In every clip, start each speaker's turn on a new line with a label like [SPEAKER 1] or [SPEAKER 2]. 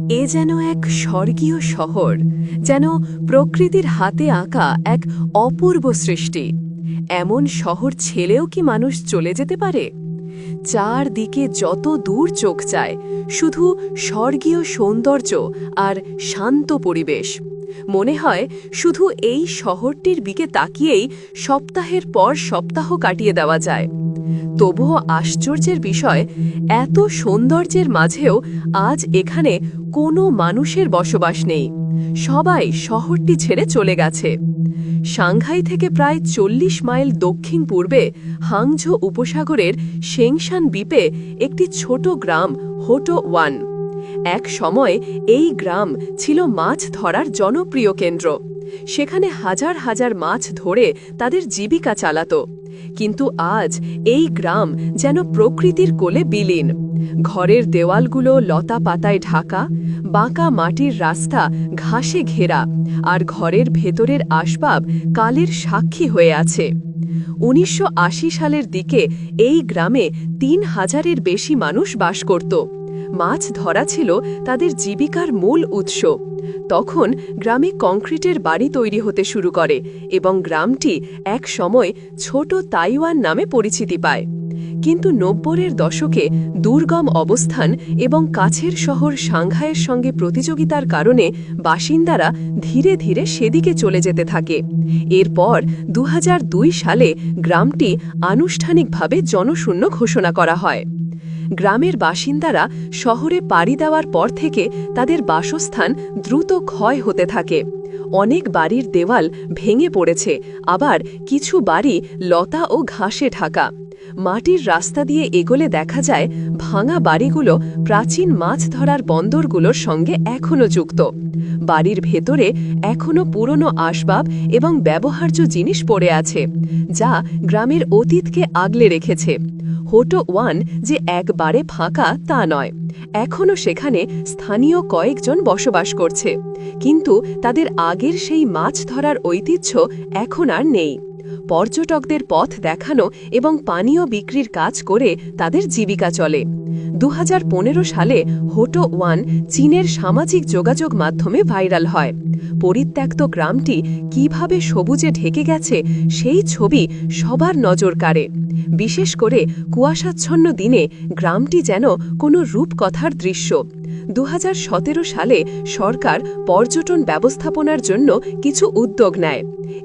[SPEAKER 1] এ যেন এক স্বর্গীয় শহর, যেন প্রকৃতির হাতে আঁকা এক অপূর্ব সৃষ্টি। এমন শহর ছেলেও কি মানুষ চলে যেতে পারে? চারদিকে যত দূর চোখ চায়, শুধু স্বর্গীয় সৌন্দর্য আর শান্ত পরিবেশ। মনে হয় শুধু এই শহরটির দিকে তাকিয়েই সপ্তাহের পর সপ্তাহ কাটিয়ে দেওয়া যায়। তবুও আশ্চর্যের বিষয়, এত সৌন্দর্যের মাঝেও আজ এখানে কোনো মানুষের বসবাস নেই। সবাই শহরটি ছেড়ে চলে গেছে। সাংহাই থেকে প্রায় ৪০ মাইল দক্ষিণ পূর্বে হাংঝো উপসাগরের শেংশান দ্বীপে একটি ছোট গ্রাম হোটো ওয়ান। এক সময় এই গ্রাম ছিল মাছ ধরার জনপ্রিয় কেন্দ্র। সেখানে হাজার হাজার মাছ ধরে তাদের জীবিকা চালাত। কিন্তু আজ এই গ্রাম যেন প্রকৃতির কোলে বিলীন। ঘরের দেওয়ালগুলো লতা পাতায় ঢাকা, বাঁকা মাটির রাস্তা ঘাসে ঘেরা, আর ঘরের ভেতরের আসবাব কালের সাক্ষী হয়ে আছে। ১৯৮০ সালের দিকে এই গ্রামে ৩,০০০-এর বেশি মানুষ বাস করত। মাছ ধরা ছিল তাদের জীবিকার মূল উৎস। তখন গ্রামে কংক্রিটের বাড়ি তৈরি হতে শুরু করে এবং গ্রামটি এক সময় ছোট তাইওয়ান নামে পরিচিতি পায়। কিন্তু ৯০-এর দশকে দুর্গম অবস্থান এবং কাছের শহর সাংহাইয়ের সঙ্গে প্রতিযোগিতার কারণে বাসিন্দারা ধীরে ধীরে সেদিকে চলে যেতে থাকে। এরপর ২০০২ সালে গ্রামটি আনুষ্ঠানিকভাবে জনশূন্য ঘোষণা করা হয়। গ্রামের বাসিন্দারা শহরে পাড়ি দেওয়ার পর থেকে তাদের বাসস্থান দ্রুত ক্ষয় হতে থাকে। অনেক বাড়ির দেওয়াল ভেঙে পড়েছে, আবার কিছু বাড়ি লতা ও ঘাসে ঢাকা। মাটির রাস্তা দিয়ে এগোলে দেখা যায় ভাঙা বাড়িগুলো প্রাচীন মাছ ধরার বন্দরগুলোর সঙ্গে এখনও যুক্ত। বাড়ির ভেতরে এখনও পুরনো আসবাব এবং ব্যবহার্য জিনিস পড়ে আছে, যা গ্রামের অতীতকে আগলে রেখেছে। হোটো ওয়ান যে একবারে ফাঁকা তা নয়, এখনও সেখানে স্থানীয় কয়েকজন বসবাস করছে, কিন্তু তাদের আগের সেই মাছ ধরার ঐতিহ্য এখন আর নেই। পর্যটকদের পথ দেখানো এবং পানীয় বিক্রির কাজ করে তাদের জীবিকা চলে। ২০১৫ সালে হোটো ওয়ান চীনের সামাজিক যোগাযোগ মাধ্যমে ভাইরাল হয়। পরিত্যক্ত গ্রামটি কিভাবে সবুজে ঢেকে গেছে সেই ছবি সবার নজর কাড়ে। বিশেষ করে কুয়াশাচ্ছন্ন দিনে গ্রামটি যেন কোনো রূপকথার দৃশ্য। ২০১৭ সালে সরকার পর্যটন ব্যবস্থাপনার জন্য কিছু উদ্যোগ নেয়।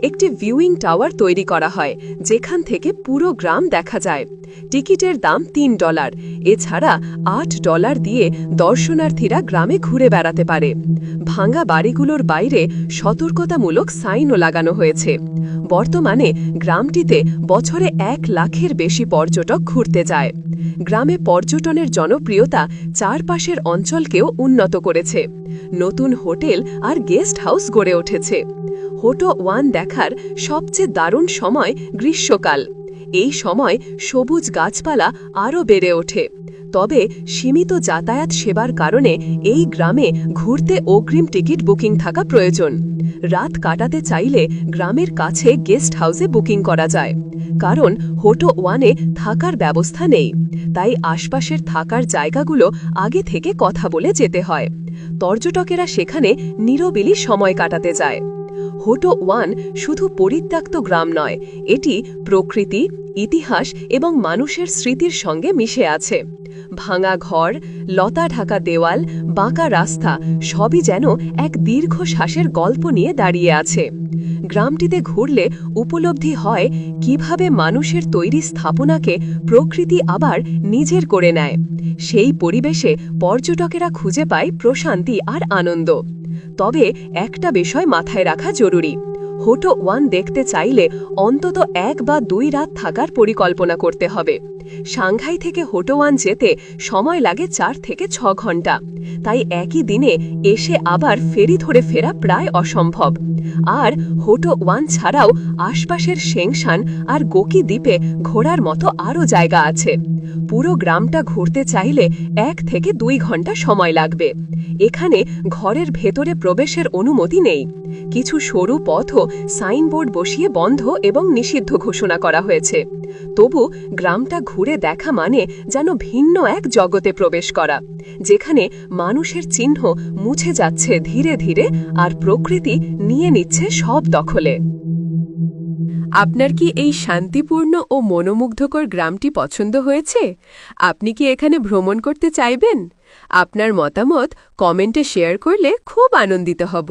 [SPEAKER 1] একটি ভিউইং টাওয়ার তৈরি করা হয়, যেখান থেকে পুরো গ্রাম দেখা যায়। টিকিটের দাম $৩। এছাড়া $৮ দিয়ে দর্শনার্থীরা গ্রামে ঘুরে বেড়াতে পারে। ভাঙা বাড়িগুলোর বাইরে সতর্কতামূলক সাইনও লাগানো হয়েছে। বর্তমানে গ্রামটিতে বছরে ১ লাখের বেশি পর্যটক ঘুরতে যায়। গ্রামে পর্যটনের জনপ্রিয়তা চারপাশের অঞ্চলকেও উন্নত করেছে। নতুন হোটেল আর গেস্ট হাউস গড়ে উঠেছে। হোটো ওয়ান দেখার সবচেয়ে দারুণ সময় গ্রীষ্মকাল। এই সময় সবুজ গাছপালা আরও বেড়ে ওঠে। তবে সীমিত যাতায়াত সেবার কারণে এই গ্রামে ঘুরতে অগ্রিম টিকিট বুকিং থাকা প্রয়োজন। রাত কাটাতে চাইলে গ্রামের কাছে গেস্ট হাউসে বুকিং করা যায়, কারণ হোটো ওয়ানে থাকার ব্যবস্থা নেই। তাই আশপাশের থাকার জায়গাগুলো আগে থেকে কথা বলে যেতে হয়। পর্যটকেরা সেখানে নিরবিলি সময় কাটাতে যায়। হোটো ওয়ান শুধু পরিত্যক্ত গ্রাম নয়, এটি প্রকৃতি, ইতিহাস এবং মানুষের স্মৃতির সঙ্গে মিশে আছে। ভাঙা ঘর, লতা ঢাকা দেওয়াল, বাঁকা রাস্তা সবই যেন এক দীর্ঘশ্বাসের গল্প নিয়ে দাঁড়িয়ে আছে। গ্রামটিতে ঘুরলে উপলব্ধি হয় কিভাবে মানুষের তৈরি স্থাপনাকে প্রকৃতি আবার নিজের করে নেয়। সেই পরিবেশে পর্যটকেরা খুঁজে পায় প্রশান্তি আর আনন্দ। তবে একটা বিষয় মাথায় রাখা জরুরি, হোটো ওয়ান দেখতে চাইলে অন্তত ১ বা ২ রাত থাকার পরিকল্পনা করতে হবে। সাংহাই থেকে হোটো ওয়ান যেতে সময় লাগে ৪ থেকে ৬ ঘন্টা। তাই একই দিনে এসে আবার ফেরি ধরে ফেরা প্রায় অসম্ভব। আর হোটো ওয়ান ছাড়াও আশপাশের শেংশান আর গোকি দ্বীপে ঘোরার মতো আরও জায়গা আছে। পুরো গ্রামটা ঘুরতে চাইলে ১ থেকে ২ ঘন্টা সময় লাগবে। এখানে ঘরের ভেতরে প্রবেশের অনুমতি নেই। কিছু সরু পথও সাইনবোর্ড বসিয়ে বন্ধ এবং নিষিদ্ধ ঘোষণা করা হয়েছে। তবু গ্রামটা ঘুরে দেখা মানে যেন ভিন্ন এক জগতে প্রবেশ করা, যেখানে মানুষের চিহ্ন মুছে যাচ্ছে ধীরে ধীরে আর প্রকৃতি নিয়ে নিচ্ছে সব দখলে। আপনার কি এই শান্তিপূর্ণ ও মনোমুগ্ধকর গ্রামটি পছন্দ হয়েছে? আপনি কি এখানে ভ্রমণ করতে চাইবেন? আপনার মতামত কমেন্টে শেয়ার করলে খুব আনন্দিত হব।